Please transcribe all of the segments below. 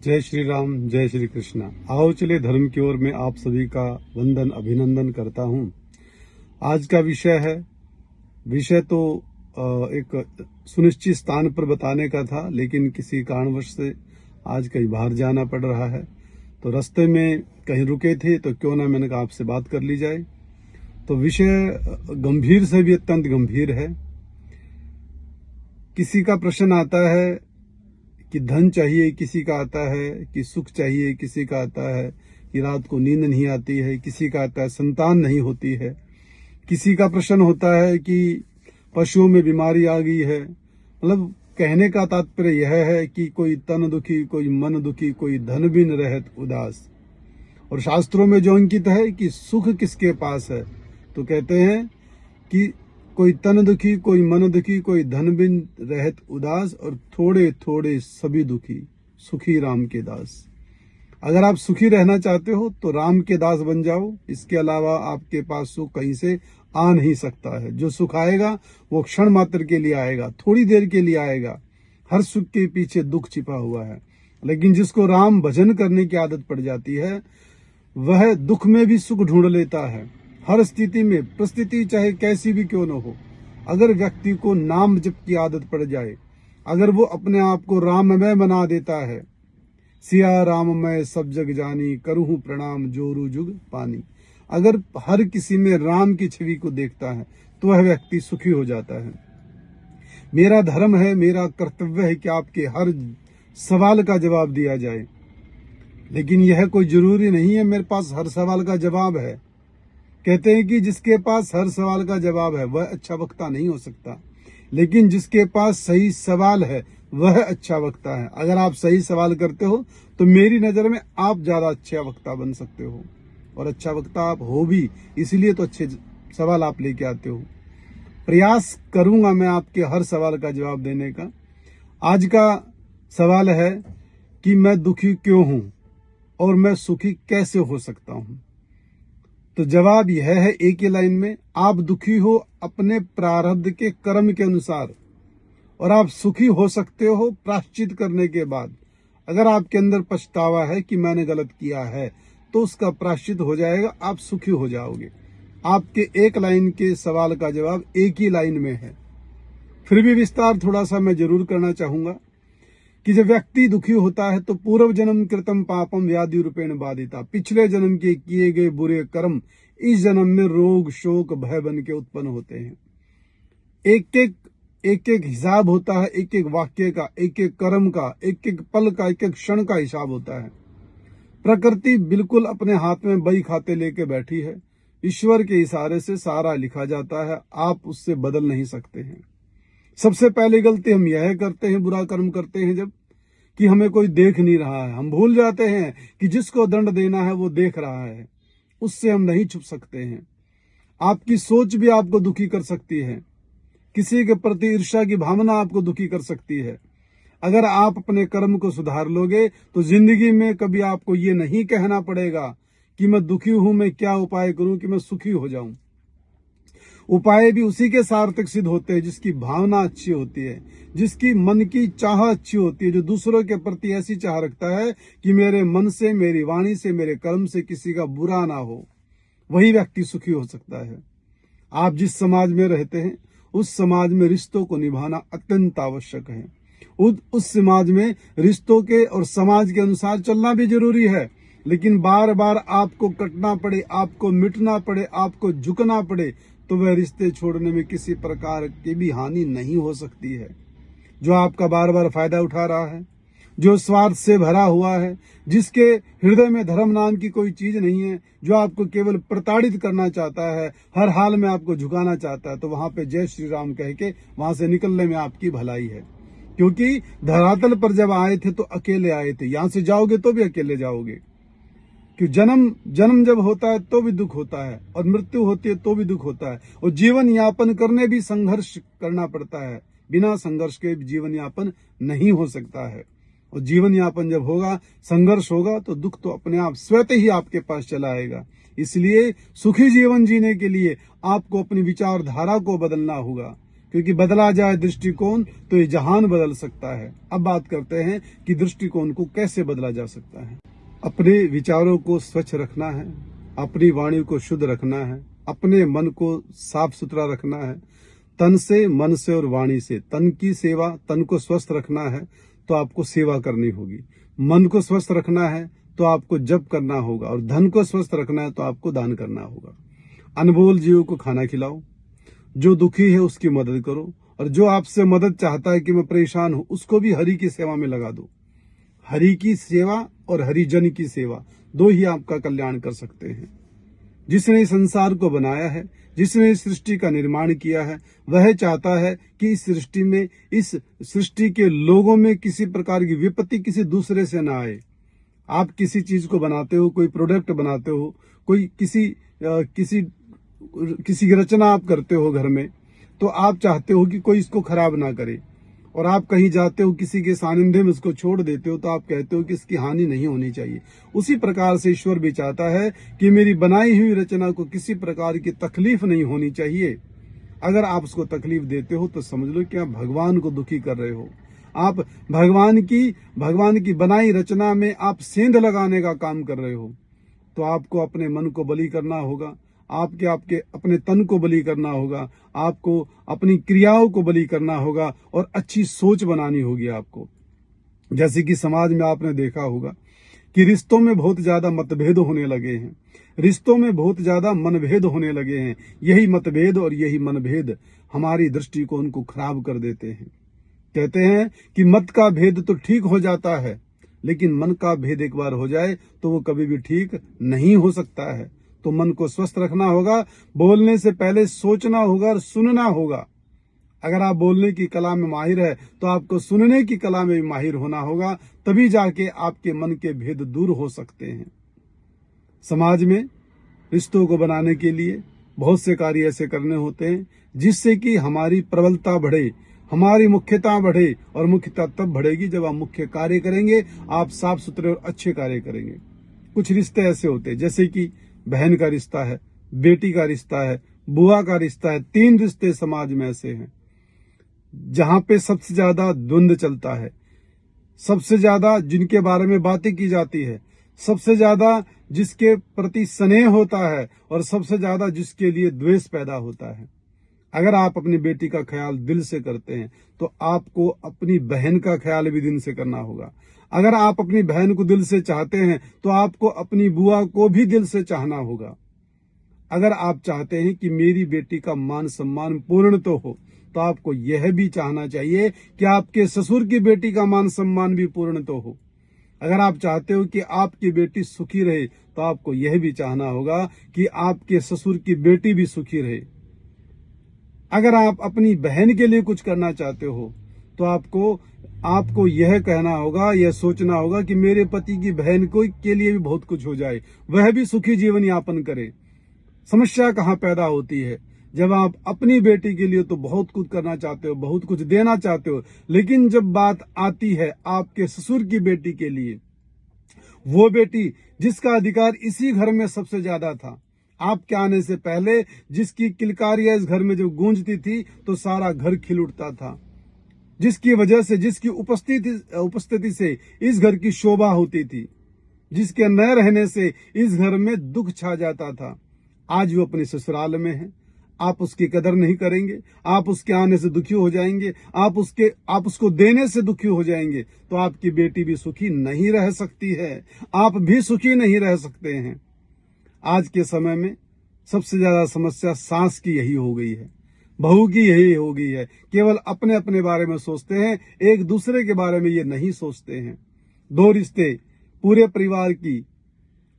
जय श्री राम, जय श्री कृष्णा। आओ चले धर्म की ओर। मैं आप सभी का वंदन अभिनंदन करता हूं। आज का विषय तो एक सुनिश्चित स्थान पर बताने का था, लेकिन किसी कारणवश से आज कहीं बाहर जाना पड़ रहा है। तो रास्ते में कहीं रुके थे तो क्यों ना मैंने कहा आपसे बात कर ली जाए। तो विषय गंभीर से भी अत्यंत गंभीर है। किसी का प्रश्न आता है कि धन चाहिए, किसी का आता है कि सुख चाहिए, किसी का आता है कि रात को नींद नहीं आती है, किसी का आता है संतान नहीं होती है, किसी का प्रश्न होता है कि पशुओं में बीमारी आ गई है। मतलब कहने का तात्पर्य यह है कि कोई तन दुखी, कोई मन दुखी, कोई धन बिन रहत उदास। और शास्त्रों में जो अंकित है कि सुख किसके पास है, तो कहते हैं कि कोई तन दुखी, कोई मन दुखी, कोई धन बिन रहत उदास, और थोड़े थोड़े सभी दुखी, सुखी राम के दास। अगर आप सुखी रहना चाहते हो तो राम के दास बन जाओ। इसके अलावा आपके पास सुख कहीं से आ नहीं सकता है। जो सुख आएगा वो क्षण मात्र के लिए आएगा, थोड़ी देर के लिए आएगा। हर सुख के पीछे दुख छिपा हुआ है। लेकिन जिसको राम भजन करने की आदत पड़ जाती है, वह दुख में भी सुख ढूंढ लेता है। हर स्थिति में, परिस्थिति चाहे कैसी भी क्यों न हो, अगर व्यक्ति को नाम जप की आदत पड़ जाए, अगर वो अपने आप को राममय बना देता है, सिया राममय सब जग जानी, करूँ प्रणाम जोरू जुग पानी। अगर हर किसी में राम की छवि को देखता है तो वह व्यक्ति सुखी हो जाता है। मेरा धर्म है, मेरा कर्तव्य है कि आपके हर सवाल का जवाब दिया जाए, लेकिन यह कोई जरूरी नहीं है मेरे पास हर सवाल का जवाब है। कहते हैं कि जिसके पास हर सवाल का जवाब है वह अच्छा वक्ता नहीं हो सकता, लेकिन जिसके पास सही सवाल है वह अच्छा वक्ता है। अगर आप सही सवाल करते हो तो मेरी नजर में आप ज्यादा अच्छा वक्ता बन सकते हो, और अच्छा वक्ता आप हो भी, इसलिए तो अच्छे सवाल आप लेके आते हो। प्रयास करूंगा मैं आपके हर सवाल का जवाब देने का। आज का सवाल है कि मैं दुखी क्यों हूं और मैं सुखी कैसे हो सकता हूं। तो जवाब यह है एक ही लाइन में, आप दुखी हो अपने प्रारब्ध के कर्म के अनुसार, और आप सुखी हो सकते हो प्रायश्चित करने के बाद। अगर आपके अंदर पछतावा है कि मैंने गलत किया है तो उसका प्रायश्चित हो जाएगा, आप सुखी हो जाओगे। आपके एक लाइन के सवाल का जवाब एक ही लाइन में है। फिर भी विस्तार थोड़ा सा मैं जरूर करना चाहूंगा कि जब व्यक्ति दुखी होता है तो पूर्व जन्म कृतम पापम व्याधि रूपेण बाधिता, पिछले जन्म के किए गए बुरे कर्म इस जन्म में रोग शोक भय बन के उत्पन्न होते हैं। एक एक हिसाब होता है, एक एक वाक्य का, एक एक कर्म का, एक एक पल का, एक एक क्षण का हिसाब होता है। प्रकृति बिल्कुल अपने हाथ में बही खाते लेके बैठी है। ईश्वर के इशारे से सारा लिखा जाता है, आप उससे बदल नहीं सकते हैं। सबसे पहली गलती हम यह करते हैं, बुरा कर्म करते हैं जब, कि हमें कोई देख नहीं रहा है। हम भूल जाते हैं कि जिसको दंड देना है वो देख रहा है, उससे हम नहीं छुप सकते हैं। आपकी सोच भी आपको दुखी कर सकती है, किसी के प्रति ईर्ष्या की भावना आपको दुखी कर सकती है। अगर आप अपने कर्म को सुधार लोगे तो जिंदगी में कभी आपको ये नहीं कहना पड़ेगा कि मैं दुखी हूं, मैं क्या उपाय करूं कि मैं सुखी हो जाऊं। उपाय भी उसी के सार्थक सिद्ध होते हैं जिसकी भावना अच्छी होती है, जिसकी मन की चाह अच्छी होती है, जो दूसरों के प्रति ऐसी चाह रखता है कि मेरे मन से, मेरी वाणी से, मेरे कर्म से किसी का बुरा ना हो। वही व्यक्ति सुखी हो सकता है। आप जिस समाज में रहते हैं उस समाज में रिश्तों को निभाना अत्यंत आवश्यक है। उस समाज में रिश्तों के और समाज के अनुसार चलना भी जरूरी है, लेकिन बार बार आपको कटना पड़े, आपको मिटना पड़े, आपको झुकना पड़े तो वह रिश्ते छोड़ने में किसी प्रकार की भी हानि नहीं हो सकती है। जो आपका बार बार फायदा उठा रहा है, जो स्वार्थ से भरा हुआ है, जिसके हृदय में धर्म नाम की कोई चीज नहीं है, जो आपको केवल प्रताड़ित करना चाहता है, हर हाल में आपको झुकाना चाहता है, तो वहां पे जय श्री राम कह के वहां से निकलने में आपकी भलाई है। क्योंकि धरातल पर जब आए थे तो अकेले आए थे, यहां से जाओगे तो भी अकेले जाओगे। कि जन्म जब होता है तो भी दुख होता है, और मृत्यु होती है तो भी दुख होता है, और जीवन यापन करने भी संघर्ष करना पड़ता है। बिना संघर्ष के जीवन यापन नहीं हो सकता है। और जीवन यापन जब होगा, संघर्ष होगा, तो दुख तो अपने आप स्वतः ही आपके पास चला आएगा। इसलिए सुखी जीवन जीने के लिए आपको अपनी विचारधारा को बदलना होगा, क्योंकि बदला जाए दृष्टिकोण तो ये जहान बदल सकता है। अब बात करते हैं कि दृष्टिकोण को कैसे बदला जा सकता है। अपने विचारों को स्वच्छ रखना है, अपनी वाणी को शुद्ध रखना है, अपने मन को साफ सुथरा रखना है, तन से, मन से और वाणी से। तन की सेवा, तन को स्वस्थ रखना है तो आपको सेवा करनी होगी। मन को स्वस्थ रखना है तो आपको जप करना होगा, और धन को स्वस्थ रखना है तो आपको दान करना होगा। अनमोल जीवों को खाना खिलाओ, जो दुखी है उसकी मदद करो, और जो आपसे मदद चाहता है कि मैं परेशान हूं, उसको भी हरि की सेवा में लगा दो। हरि की सेवा और हरिजन की सेवा, दो ही आपका कल्याण कर सकते हैं। जिसने इस संसार को बनाया है, जिसने इस सृष्टि का निर्माण किया है, वह चाहता है कि इस सृष्टि के लोगों में किसी प्रकार की विपत्ति किसी दूसरे से ना आए। आप किसी चीज को बनाते हो, कोई प्रोडक्ट बनाते हो, कोई किसी की रचना आप करते हो घर में, तो आप चाहते हो कि कोई इसको खराब ना करे, और आप कहीं जाते हो किसी के सानिध्य में उसको छोड़ देते हो तो आप कहते हो कि इसकी हानि नहीं होनी चाहिए। उसी प्रकार से ईश्वर भी चाहता है कि मेरी बनाई हुई रचना को किसी प्रकार की तकलीफ नहीं होनी चाहिए। अगर आप उसको तकलीफ देते हो तो समझ लो कि आप भगवान को दुखी कर रहे हो। आप भगवान की बनाई रचना में आप सेंध लगाने का काम कर रहे हो। तो आपको अपने मन को बलि करना होगा, आपके अपने तन को बलि करना होगा, आपको अपनी क्रियाओं को बलि करना होगा, और अच्छी सोच बनानी होगी आपको। जैसे कि समाज में आपने देखा होगा कि रिश्तों में बहुत ज्यादा मतभेद होने लगे हैं, रिश्तों में बहुत ज्यादा मनभेद होने लगे हैं। यही मतभेद और यही मनभेद हमारी दृष्टिकोण को खराब कर देते हैं। कहते हैं कि मत का भेद तो ठीक हो जाता है, लेकिन मन का भेद एक बार हो जाए तो वो कभी भी ठीक नहीं हो सकता है। तो मन को स्वस्थ रखना होगा, बोलने से पहले सोचना होगा और सुनना होगा। अगर आप बोलने की कला में माहिर है तो आपको सुनने की कला में भी माहिर होना होगा, तभी जाके आपके मन के भेद दूर हो सकते हैं। समाज में रिश्तों को बनाने के लिए बहुत से कार्य ऐसे करने होते हैं जिससे कि हमारी प्रबलता बढ़े, हमारी मुख्यता बढ़े, और मुख्यता तब बढ़ेगी जब आप मुख्य कार्य करेंगे, आप साफ सुथरे और अच्छे कार्य करेंगे। कुछ रिश्ते ऐसे होते हैं जैसे कि बहन का रिश्ता है, बेटी का रिश्ता है, बुआ का रिश्ता है। 3 रिश्ते समाज में ऐसे हैं जहां पे सबसे ज्यादा द्वंद्व चलता है, सबसे ज्यादा जिनके बारे में बातें की जाती है, सबसे ज्यादा जिसके प्रति स्नेह होता है, और सबसे ज्यादा जिसके लिए द्वेष पैदा होता है। अगर आप अपनी बेटी का ख्याल दिल से करते हैं तो आपको अपनी बहन का ख्याल भी दिल से करना होगा। अगर आप अपनी बहन को दिल से चाहते हैं तो आपको अपनी बुआ को भी दिल से चाहना होगा। अगर आप चाहते हैं कि मेरी बेटी का मान सम्मान पूर्ण तो हो, तो आपको यह भी चाहना चाहिए कि आपके ससुर की बेटी का मान सम्मान भी पूर्ण तो हो। अगर आप चाहते हो कि आपकी बेटी सुखी रहे तो आपको यह भी चाहना होगा कि आपके ससुर की बेटी भी सुखी रहे। अगर आप अपनी बहन के लिए कुछ करना चाहते हो तो आपको यह कहना होगा, यह सोचना होगा कि मेरे पति की बहन के लिए भी बहुत कुछ हो जाए, वह भी सुखी जीवन यापन करे। समस्या कहाँ पैदा होती है? जब आप अपनी बेटी के लिए तो बहुत कुछ करना चाहते हो, बहुत कुछ देना चाहते हो, लेकिन जब बात आती है आपके ससुर की बेटी के लिए, वो बेटी जिसका अधिकार इसी घर में सबसे ज्यादा था, आपके आने से पहले जिसकी किलकारियां इस घर में जो गूंजती थी तो सारा घर खिल उठता था, जिसकी वजह से, जिसकी उपस्थिति से इस घर की शोभा होती थी, जिसके न रहने से इस घर में दुख छा जाता था, आज वो अपने ससुराल में है। आप उसकी कदर नहीं करेंगे, आप उसके आने से दुखी हो जाएंगे, आप उसको देने से दुखी हो जाएंगे, तो आपकी बेटी भी सुखी नहीं रह सकती है, आप भी सुखी नहीं रह सकते हैं। आज के समय में सबसे ज्यादा समस्या सास की यही हो गई है, बहू की यही हो गई है। केवल अपने अपने बारे में सोचते हैं, एक दूसरे के बारे में ये नहीं सोचते हैं। 2 रिश्ते पूरे परिवार की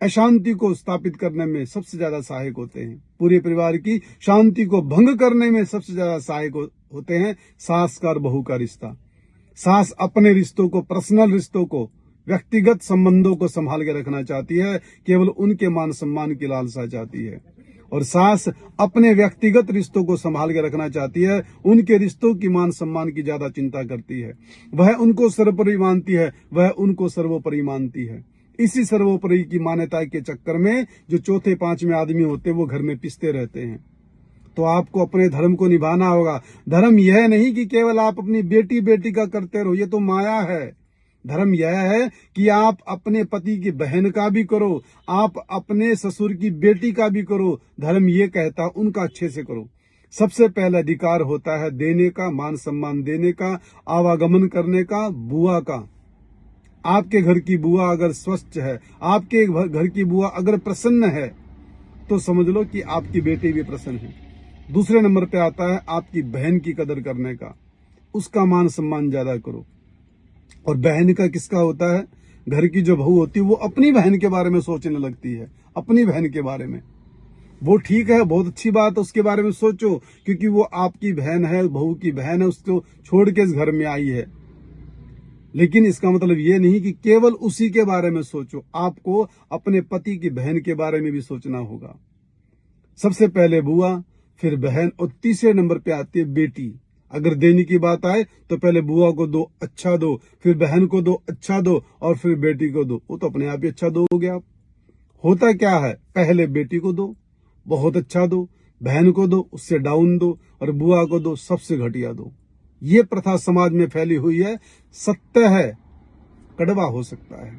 अशांति को स्थापित करने में सबसे ज्यादा सहायक होते हैं, पूरे परिवार की शांति को भंग करने में सबसे ज्यादा सहायक होते हैं सास का और बहू का रिश्ता। सास अपने रिश्तों को, पर्सनल रिश्तों को, व्यक्तिगत संबंधों को संभाल के रखना चाहती है, केवल उनके मान सम्मान की लालसा चाहती है, और सास अपने व्यक्तिगत रिश्तों को संभाल के रखना चाहती है, उनके रिश्तों की मान सम्मान की ज्यादा चिंता करती है। वह उनको सर्वोपरि मानती है, वह उनको सर्वोपरि मानती है। इसी सर्वोपरि की मान्यता के चक्कर में जो चौथे 5वें आदमी होते हैं वो घर में पिसते रहते हैं। तो आपको अपने धर्म को निभाना होगा। धर्म यह नहीं कि केवल आप अपनी बेटी बेटी का करते रहो, ये तो माया है। धर्म यह है कि आप अपने पति की बहन का भी करो, आप अपने ससुर की बेटी का भी करो। धर्म ये कहता उनका अच्छे से करो। सबसे पहला अधिकार होता है देने का, मान सम्मान देने का, आवागमन करने का। बुआ का, आपके घर की बुआ अगर स्वस्थ है, आपके घर की बुआ अगर प्रसन्न है, तो समझ लो कि आपकी बेटी भी प्रसन्न है। दूसरे नंबर पे आता है आपकी बहन की कदर करने का, उसका मान सम्मान ज्यादा करो। और बहन का किसका होता है? घर की जो बहू होती है वो अपनी बहन के बारे में सोचने लगती है, अपनी बहन के बारे में। वो ठीक है, बहुत अच्छी बात है, उसके बारे में सोचो, क्योंकि वो आपकी बहन है, बहू की बहन है, उसको छोड़ के इस घर में आई है। लेकिन इसका मतलब ये नहीं कि केवल उसी के बारे में सोचो, आपको अपने पति की बहन के बारे में भी सोचना होगा। सबसे पहले बुआ, फिर बहन, और तीसरे नंबर पे आती है बेटी। अगर देने की बात आए तो पहले बुआ को दो, अच्छा दो, फिर बहन को दो, अच्छा दो, और फिर बेटी को दो। वो तो अपने आप ही अच्छा दोगे आप। होता क्या है, पहले बेटी को दो, बहुत अच्छा दो, बहन को दो, उससे डाउन दो, और बुआ को दो, सबसे घटिया दो। ये प्रथा समाज में फैली हुई है। सत्य है, कड़वा हो सकता है,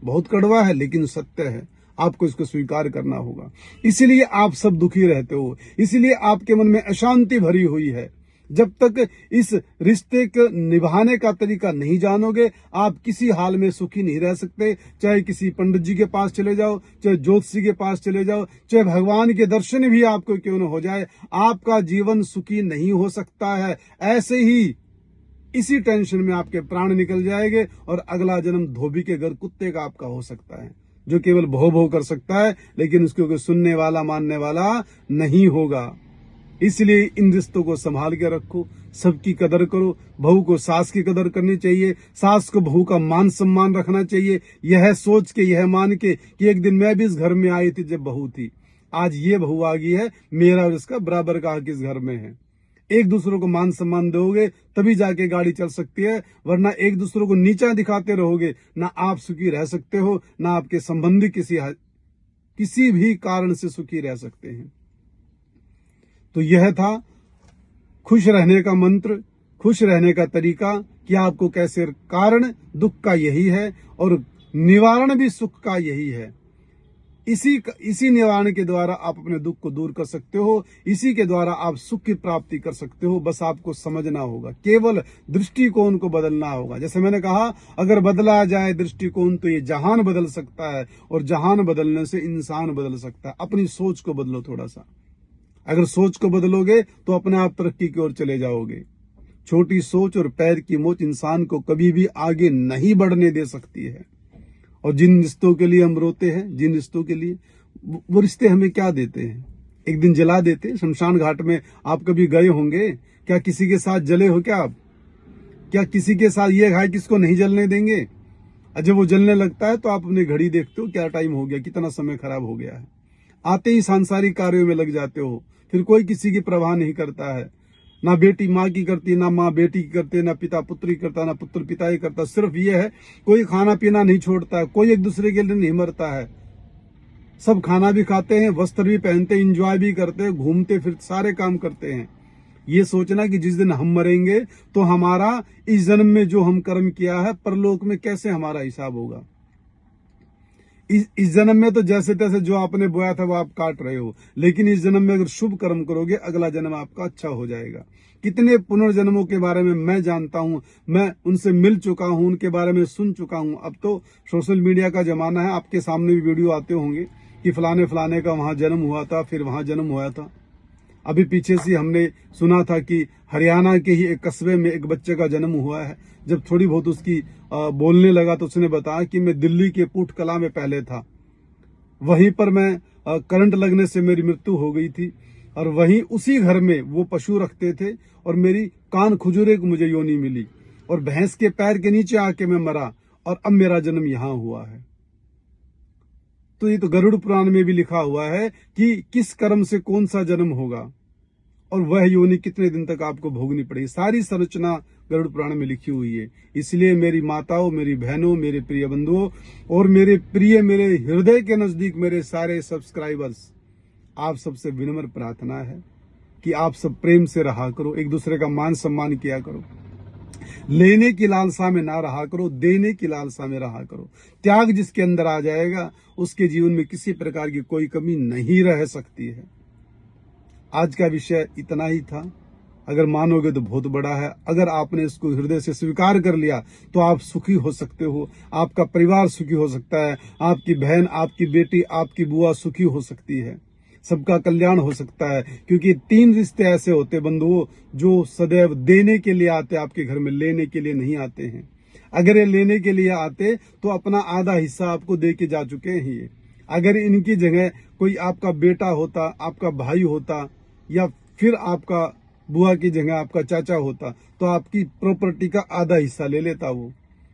बहुत कड़वा है, लेकिन सत्य है। आपको इसको स्वीकार करना होगा। इसीलिए आप सब दुखी रहते हो, इसीलिए आपके मन में अशांति भरी हुई है। जब तक इस रिश्ते को निभाने का तरीका नहीं जानोगे, आप किसी हाल में सुखी नहीं रह सकते। चाहे किसी पंडित जी के पास चले जाओ, चाहे ज्योतिषी के पास चले जाओ, चाहे भगवान के दर्शन भी आपको क्यों न हो जाए, आपका जीवन सुखी नहीं हो सकता है। ऐसे ही इसी टेंशन में आपके प्राण निकल जाएंगे, और अगला जन्म धोबी के घर कुत्ते का आपका हो सकता है, जो केवल भौ भौ कर सकता है, लेकिन उसको कोई सुनने वाला मानने वाला नहीं होगा। इसलिए इन रिश्तों को संभाल के रखो, सबकी कदर करो। बहू को सास की कदर करनी चाहिए, सास को बहू का मान सम्मान रखना चाहिए। यह सोच के, यह मान के कि एक दिन मैं भी इस घर में आई थी जब बहू थी, आज ये बहू आ गई है, मेरा और इसका बराबर का हक इस घर में है। एक दूसरे को मान सम्मान दोगे तभी जाके गाड़ी चल सकती है, वरना एक दूसरे को नीचा दिखाते रहोगे, ना आप सुखी रह सकते हो, ना आपके संबंधी किसी भी कारण से सुखी रह सकते हैं। तो यह था खुश रहने का मंत्र, खुश रहने का तरीका, कि आपको कैसे, कारण दुख का यही है और निवारण भी सुख का यही है। इसी निवारण के द्वारा आप अपने दुख को दूर कर सकते हो, इसी के द्वारा आप सुख की प्राप्ति कर सकते हो। बस आपको समझना होगा, केवल दृष्टिकोण को बदलना होगा। जैसे मैंने कहा, अगर बदला जाए दृष्टिकोण तो ये जहान बदल सकता है, और जहान बदलने से इंसान बदल सकता है। अपनी सोच को बदलो थोड़ा सा। अगर सोच को बदलोगे तो अपने आप तरक्की की ओर चले जाओगे। छोटी सोच और पैर की मोच इंसान को कभी भी आगे नहीं बढ़ने दे सकती है। और जिन रिश्तों के लिए हम रोते हैं, जिन रिश्तों के लिए, वो रिश्ते हमें क्या देते हैं? एक दिन जला देते हैं। शमशान घाट में आप कभी गए होंगे, क्या किसी के साथ जले हो क्या आप? क्या किसी के साथ ये है किसको नहीं जलने देंगे? जब वो जलने लगता है तो आप अपनी घड़ी देखते हो, क्या टाइम हो गया, कितना समय खराब हो गया है। आते ही सांसारिक कार्यों में लग जाते हो, फिर कोई किसी की परवाह नहीं करता है। ना बेटी माँ की करती, ना माँ बेटी की करती, ना पिता पुत्री करता, ना पुत्र पिता ही करता। सिर्फ ये है, कोई खाना पीना नहीं छोड़ता है, कोई एक दूसरे के लिए नहीं मरता है। सब खाना भी खाते हैं, वस्त्र भी पहनते हैं, इंजॉय भी करते हैं, घूमते फिर सारे काम करते हैं। ये सोचना कि जिस दिन हम मरेंगे तो हमारा इस जन्म में जो हम कर्म किया है, परलोक में कैसे हमारा हिसाब होगा। इस जन्म में तो जैसे तैसे जो आपने बोया था वो आप काट रहे हो, लेकिन इस जन्म में अगर शुभ कर्म करोगे, अगला जन्म आपका अच्छा हो जाएगा। कितने पुनर्जन्मों के बारे में मैं जानता हूं, मैं उनसे मिल चुका हूं, उनके बारे में सुन चुका हूं। अब तो सोशल मीडिया का जमाना है, आपके सामने भी वीडियो आते होंगे कि फलाने फलाने का वहां जन्म हुआ था, फिर वहां जन्म हुआ था। अभी पीछे से हमने सुना था कि हरियाणा के ही एक कस्बे में एक बच्चे का जन्म हुआ है। जब थोड़ी बहुत उसकी बोलने लगा तो उसने बताया कि मैं दिल्ली के पूट कला में पहले था, वहीं पर मैं करंट लगने से मेरी मृत्यु हो गई थी, और वहीं उसी घर में वो पशु रखते थे, और मेरी कान खुजूरे को मुझे योनि मिली, और भैंस के पैर के नीचे आके मैं मरा, और अब मेरा जन्म यहां हुआ है। तो ये तो गरुड़ पुराण में भी लिखा हुआ है कि किस कर्म से कौन सा जन्म होगा, और वह योनि कितने दिन तक आपको भोगनी पड़ेगी। सारी संरचना गरुड़ पुराण में लिखी हुई है। इसलिए मेरी माताओं, मेरी बहनों, मेरे प्रिय बंधुओं, और मेरे हृदय के नजदीक मेरे सारे सब्सक्राइबर्स, आप सबसे विनम्र प्रार्थना है कि आप सब प्रेम से रहा करो, एक दूसरे का मान सम्मान किया करो, लेने की लालसा में ना रहा करो, देने की लालसा में रहा करो। त्याग जिसके अंदर आ जाएगा उसके जीवन में किसी प्रकार की कोई कमी नहीं रह सकती है। आज का विषय इतना ही था। अगर मानोगे तो बहुत बड़ा है। अगर आपने इसको हृदय से स्वीकार कर लिया तो आप सुखी हो सकते हो, आपका परिवार सुखी हो सकता है, आपकी बहन, आपकी बेटी, आपकी बुआ सुखी हो सकती है, सबका कल्याण हो सकता है। क्योंकि 3 रिश्ते ऐसे होते बंधुओं जो सदैव देने के लिए आते, आपके घर में लेने के लिए नहीं आते हैं। अगर ये लेने के लिए आते तो अपना आधा हिस्सा आपको दे के जा चुके हैं ये। अगर इनकी जगह कोई आपका बेटा होता, आपका भाई होता, या फिर आपका बुआ की जगह आपका चाचा होता, तो आपकी प्रॉपर्टी का आधा हिस्सा ले लेता वो।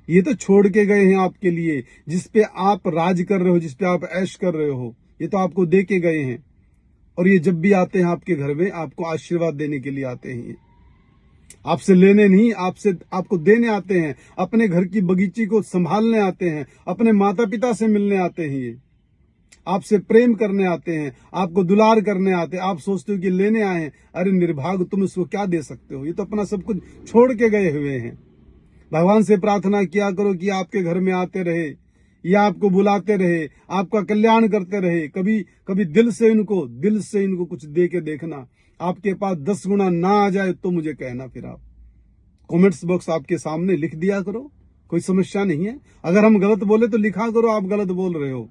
ये तो छोड़ के गए हैं आपके लिए, जिसपे आप राज कर रहे हो, जिसपे आप ऐश कर रहे हो, ये तो आपको दे के गए हैं। और ये जब भी आते हैं आपके घर में, आपको आशीर्वाद देने के लिए आते हैं। आपसे लेने नहीं, आपको देने आते हैं। अपने घर की बगीची को संभालने आते हैं, अपने माता पिता से मिलने आते हैं। ये आपसे प्रेम करने आते हैं, आपको दुलार करने आते हैं। आप सोचते हो कि लेने आए हैं, अरे निर्भाग, तुम इसको क्या दे सकते हो, ये तो अपना सब कुछ छोड़ के गए हुए हैं। भगवान से प्रार्थना किया करो कि आपके घर में आते रहे, या आपको बुलाते रहे, आपका कल्याण करते रहे। कभी कभी दिल से इनको कुछ दे के देखना। आपके पास 10 गुना ना आ जाए तो मुझे कहना, फिर आप कमेंट्स बॉक्स आपके सामने लिख दिया करो, कोई समस्या नहीं है। अगर हम गलत बोले तो लिखा करो आप गलत बोल रहे हो,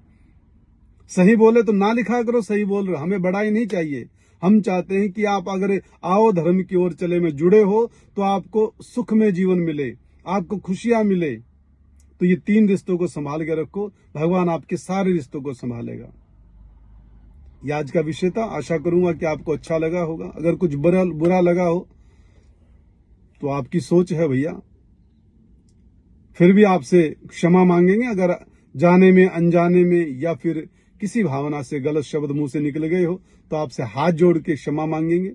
सही बोले तो ना लिखा करो सही बोल रहे हो। हमें बड़ाई नहीं चाहिए। हम चाहते हैं कि आप अगर आओ धर्म की ओर चले में जुड़े हो तो आपको सुख में जीवन मिले, आपको खुशियां मिले। तो ये 3 रिश्तों को संभाल के रखो, भगवान आपके सारे रिश्तों को संभालेगा। ये आज का विषय था। आशा करूंगा कि आपको अच्छा लगा होगा। अगर कुछ बुरा लगा हो तो आपकी सोच है भैया, फिर भी आपसे क्षमा मांगेंगे। अगर जाने में, अनजाने में, या फिर किसी भावना से गलत शब्द मुंह से निकल गए हो तो आपसे हाथ जोड़ के क्षमा मांगेंगे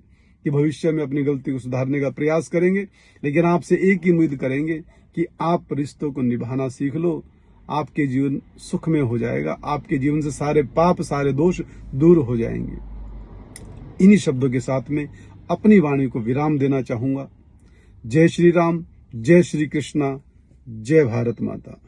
कि भविष्य में अपनी गलती को सुधारने का प्रयास करेंगे। लेकिन आपसे एक ही उम्मीद करेंगे कि आप रिश्तों को निभाना सीख लो, आपके जीवन सुख में हो जाएगा, आपके जीवन से सारे पाप, सारे दोष दूर हो जाएंगे। इन्हीं शब्दों के साथ में अपनी वाणी को विराम देना चाहूंगा। जय श्री राम, जय श्री कृष्णा, जय भारत माता।